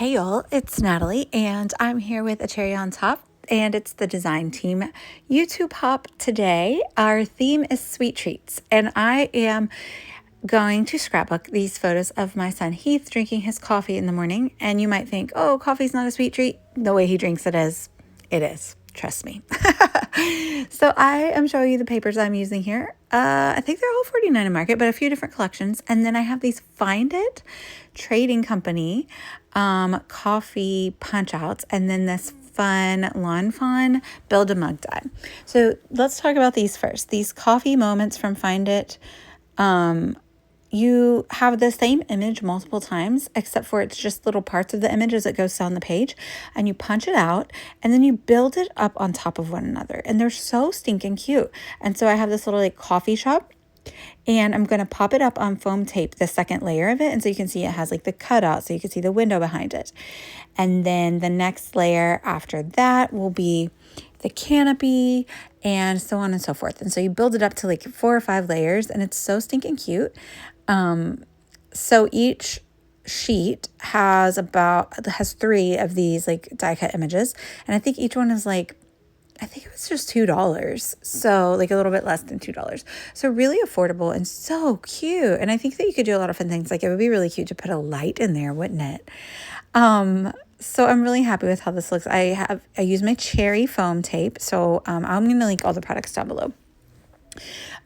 Hey y'all, it's Natalie, and I'm here with a cherry on top, and it's the design team YouTube hop today. Our theme is sweet treats, and I am going to scrapbook these photos of my son Heath drinking his coffee in the morning. And you might think, oh, coffee's not a sweet treat. The way he drinks it is. It is. Trust me. So I am showing you the papers I'm using here. I think they're all $49 in market, but a few different collections. And then I have these Find It Trading Company coffee punch outs, and then this fun Lawn Fawn build a mug die. So let's talk about these first. These coffee moments from Find It. You have the same image multiple times, except for it's just little parts of the image as it goes down the page, and you punch it out, and then you build it up on top of one another, and they're so stinking cute. And so I have this little like coffee shop, and I'm going to pop it up on foam tape, the second layer of it, and so you can see it has like the cutout, so you can see the window behind it. And then the next layer after that will be the canopy, and so on and so forth. And so you build it up to like 4 or 5 layers, and it's so stinking cute. So each sheet has 3 of these like die cut images, and I think each one is like, I think it was just $2. So like a little bit less than $2. So really affordable and so cute. And I think that you could do a lot of fun things. Like it would be really cute to put a light in there, wouldn't it? So I'm really happy with how this looks. I use my cherry foam tape. So, I'm going to link all the products down below.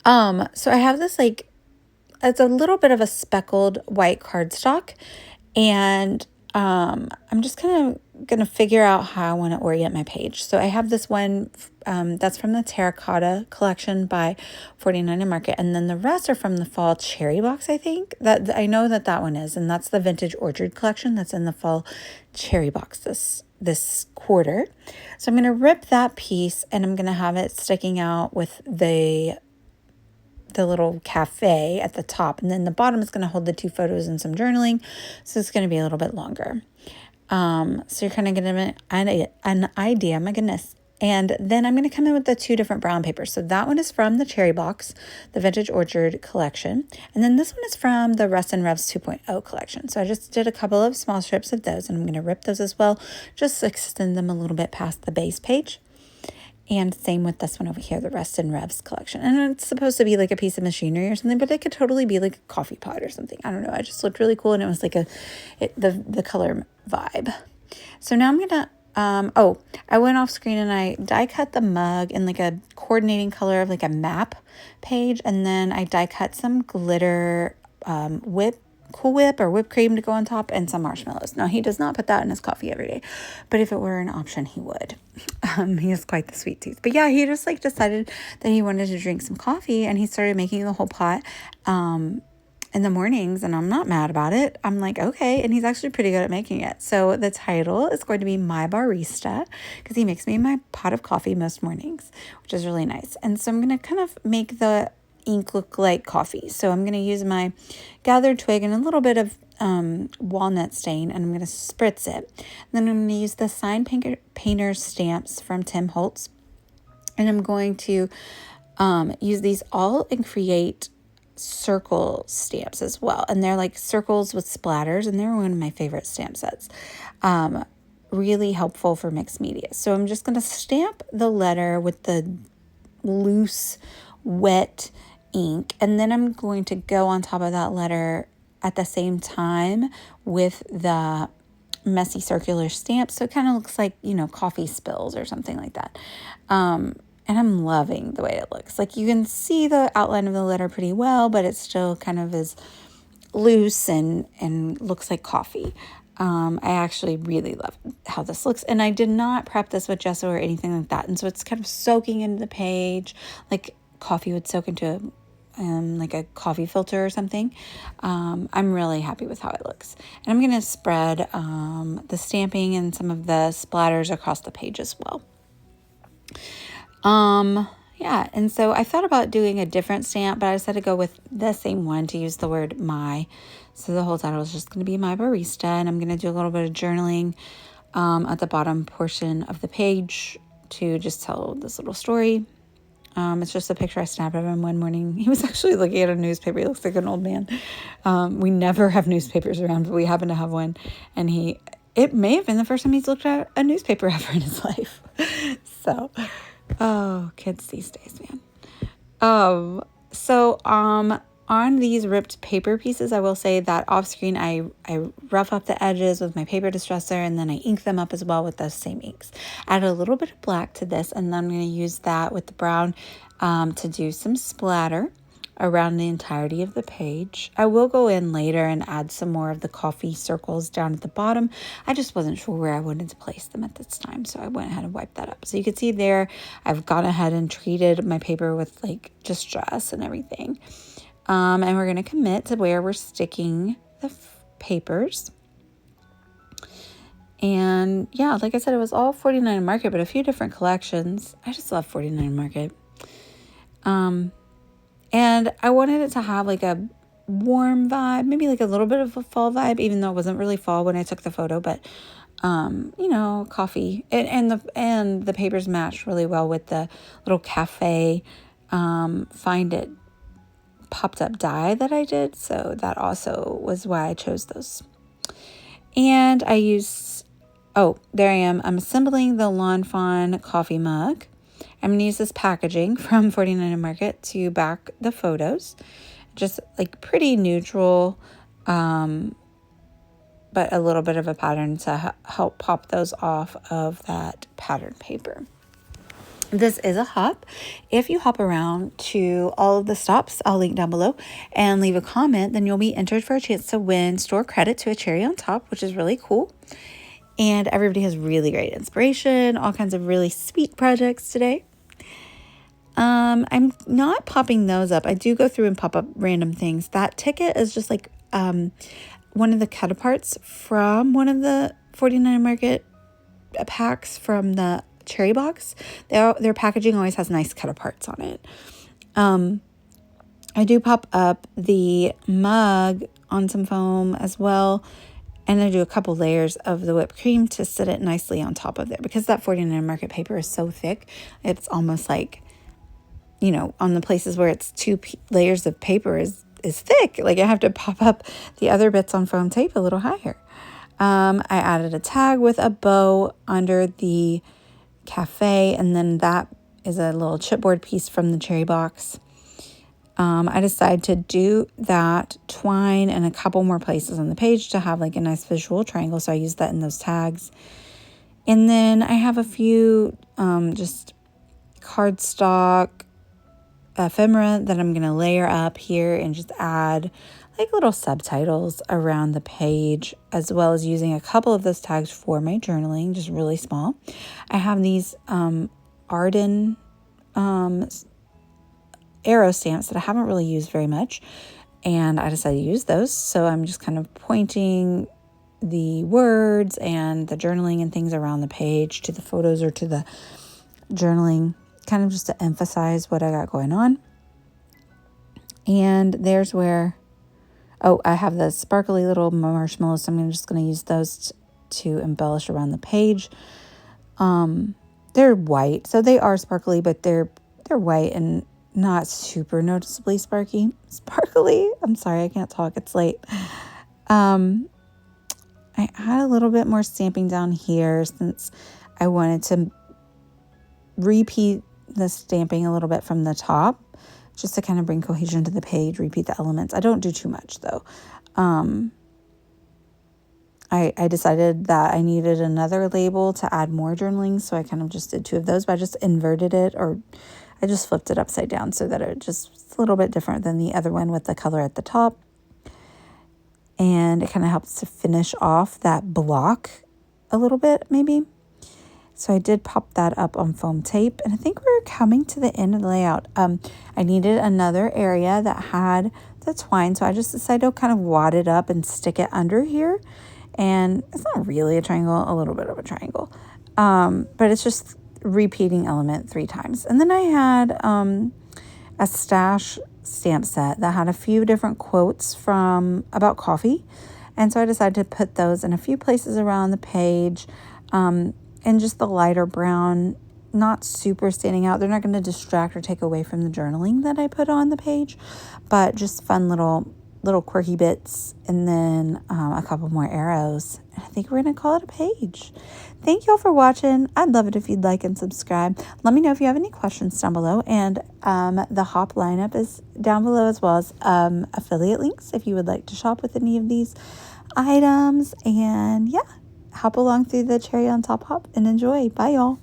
So I have this like, it's a little bit of a speckled white cardstock, and I'm just kind of going to figure out how I want to orient my page. So I have this one that's from the Terracotta collection by 49 in market, and then the rest are from the fall cherry box, I think. That I know that one is, and that's the Vintage Orchard collection that's in the fall cherry box this quarter. So I'm going to rip that piece, and I'm going to have it sticking out with the little cafe at the top, and then the bottom is going to hold the 2 photos and some journaling, so it's going to be a little bit longer. So you're kind of getting an idea, my goodness. And then I'm going to come in with the 2 different brown papers. So that one is from the cherry box, the Vintage Orchard collection, and then this one is from the Rust and Revs 2.0 collection. So I just did a couple of small strips of those, and I'm going to rip those as well, just extend them a little bit past the base page. And same with this one over here, the Rust and Revs collection. And it's supposed to be like a piece of machinery or something, but it could totally be like a coffee pot or something. I don't know. It just looked really cool, and it was like the color vibe. So now I'm gonna I went off screen and I die cut the mug in like a coordinating color of like a map page, and then I die cut some glitter Cool Whip or whipped cream to go on top, and some marshmallows. Now, he does not put that in his coffee every day, but if it were an option, he would. He has quite the sweet tooth. But yeah, he just like decided that he wanted to drink some coffee, and he started making the whole pot in the mornings, and I'm not mad about it. I'm like, okay, and he's actually pretty good at making it. So the title is going to be My Barista, because he makes me my pot of coffee most mornings, which is really nice. And so I'm going to kind of make the ink look like coffee. So I'm going to use my gathered twig and a little bit of walnut stain, and I'm going to spritz it. Then I'm going to use the Sign Painter's stamps from Tim Holtz, and I'm going to use these all and create circle stamps as well. And they're like circles with splatters, and they're one of my favorite stamp sets. Really helpful for mixed media. So I'm just going to stamp the letter with the loose, wet ink, and then I'm going to go on top of that letter at the same time with the messy circular stamp, so it kind of looks like, coffee spills or something like that. And I'm loving the way it looks. Like you can see the outline of the letter pretty well, but it still kind of is loose and looks like coffee. I actually really love how this looks, and I did not prep this with gesso or anything like that, and so it's kind of soaking into the page like coffee would soak into like a coffee filter or something. I'm really happy with how it looks, and I'm going to spread the stamping and some of the splatters across the page as well. Yeah, and so I thought about doing a different stamp, but I decided to go with the same one to use the word my. So the whole title is just going to be My Barista, and I'm going to do a little bit of journaling at the bottom portion of the page to just tell this little story. It's just a picture I snapped of him one morning. He was actually looking at a newspaper. He looks like an old man. We never have newspapers around, but we happen to have one. And he it may have been the first time he's looked at a newspaper ever in his life. So, oh, kids these days, man. On these ripped paper pieces, I will say that off screen, I rough up the edges with my paper distresser, and then I ink them up as well with those same inks. Add a little bit of black to this, and then I'm going to use that with the brown to do some splatter around the entirety of the page. I will go in later and add some more of the coffee circles down at the bottom. I just wasn't sure where I wanted to place them at this time, so I went ahead and wiped that up. So you can see there, I've gone ahead and treated my paper with like distress and everything. And we're going to commit to where we're sticking the papers. And yeah, like I said, it was all 49 Market, but a few different collections. I just love 49 Market. And I wanted it to have like a warm vibe, maybe like a little bit of a fall vibe, even though it wasn't really fall when I took the photo, but coffee and the papers matched really well with the little cafe Find It popped up die that I did. So that also was why I chose those. And I used, there I am. I'm assembling the Lawn Fawn coffee mug. I'm going to use this packaging from 49 Market to back the photos. Just like pretty neutral, but a little bit of a pattern to help pop those off of that pattern paper. This is a hop. If you hop around to all of the stops, I'll link down below, and leave a comment, then you'll be entered for a chance to win store credit to a cherry on top, which is really cool. And everybody has really great inspiration, all kinds of really sweet projects today. I'm not popping those up. I do go through and pop up random things. That ticket is just like one of the cut aparts from one of the 49 Market packs from the cherry box. Their packaging always has nice cut aparts on it. I do pop up the mug on some foam as well. And I do a couple layers of the whipped cream to sit it nicely on top of there. Because that 49 Market paper is so thick, it's almost like, on the places where it's two layers of paper is thick. Like I have to pop up the other bits on foam tape a little higher. I added a tag with a bow under the cafe, and then that is a little chipboard piece from the cherry box. I decided to do that twine in a couple more places on the page to have like a nice visual triangle. So I used that in those tags. And then I have a few just cardstock ephemera that I'm going to layer up here and just add like little subtitles around the page, as well as using a couple of those tags for my journaling, just really small. I have these Arden arrow stamps that I haven't really used very much, and I decided to use those. So I'm just kind of pointing the words and the journaling and things around the page to the photos or to the journaling, kind of just to emphasize what I got going on. And there's where, I have the sparkly little marshmallows, so I'm just going to use those to embellish around the page. They're white, so they are sparkly, but they're white and not super noticeably sparkly. I'm sorry, I can't talk. It's late. I add a little bit more stamping down here since I wanted to repeat the stamping a little bit from the top, just to kind of bring cohesion to the page, repeat the elements. I don't do too much though. I decided that I needed another label to add more journaling, so I kind of just did two of those, but I just inverted it, or I just flipped it upside down so that it just a little bit different than the other one with the color at the top. And it kind of helps to finish off that block a little bit, maybe. So I did pop that up on foam tape, and I think we're coming to the end of the layout. I needed another area that had the twine, so I just decided to kind of wad it up and stick it under here. And it's not really a triangle, a little bit of a triangle, but it's just repeating element 3 times. And then I had a stash stamp set that had a few different quotes about coffee, and so I decided to put those in a few places around the page. And just the lighter brown, not super standing out. They're not going to distract or take away from the journaling that I put on the page, but just fun little little quirky bits, and then a couple more arrows. And I think we're going to call it a page. Thank you all for watching. I'd love it if you'd like and subscribe. Let me know if you have any questions down below. And the Hop lineup is down below, as well as affiliate links if you would like to shop with any of these items. And yeah, hop along through the cherry on top hop and enjoy. Bye, y'all.